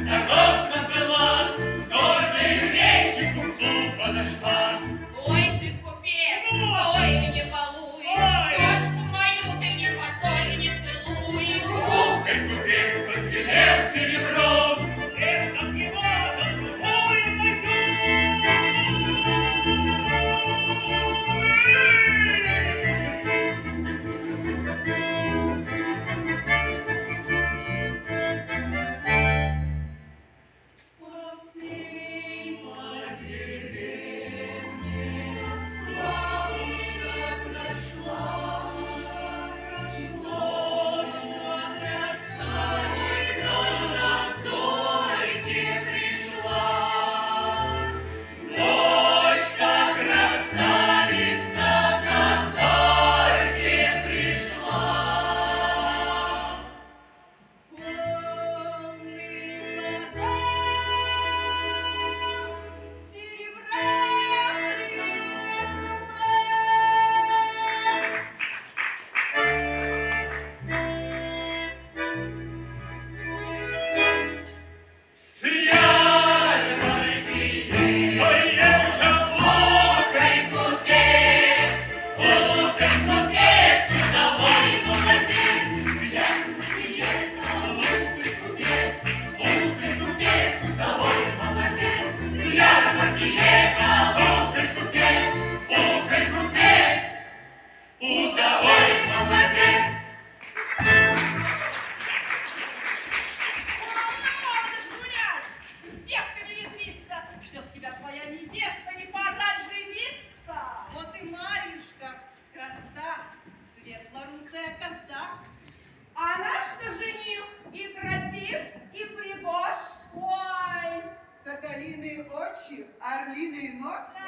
осторожно была, с гордой речью купцу подошла. Ой, ты купец, ой, не балуй, дочку мою ты не позорь, не целуй. Ух, и купец посидел серебром, это его ой, по всей деревне славушка прошла, дочка красавица на зорьке пришла. Дочка красавица на зорьке пришла. С ярмарки поехал лукой купец, удалой молодец. С ярмарки ехал лукой купец, удалой молодец. С ярмарки ехал лукой купец, удалой молодец. С девками резвиться, чтоб тебя твоя невеста не пора жениться. Вот и Марьюшка, краса, светло-русая коса. А наш-то жених и красив, и пригож. Ой, Соколиные очи, орлиный нос. А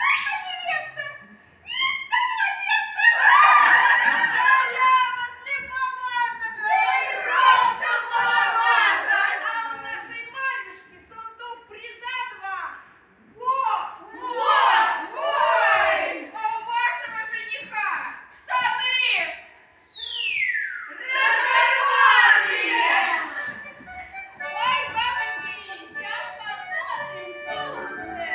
наша невеста мисто Модеста. Халява слеповата, да и роза маловата. А у нашей Марьюшки сундук придатва. Ой! А у вашего жениха штаны Разорванные. Ой, бабоньки, сейчас посмотрим, кто лучше.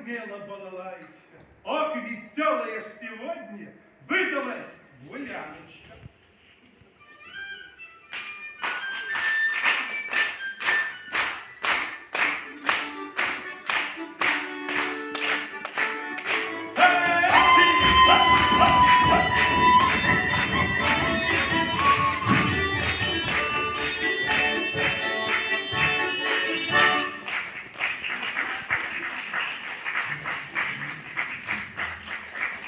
загремела балалаечка. Ох, веселая ж сегодня выдалась гуляночка.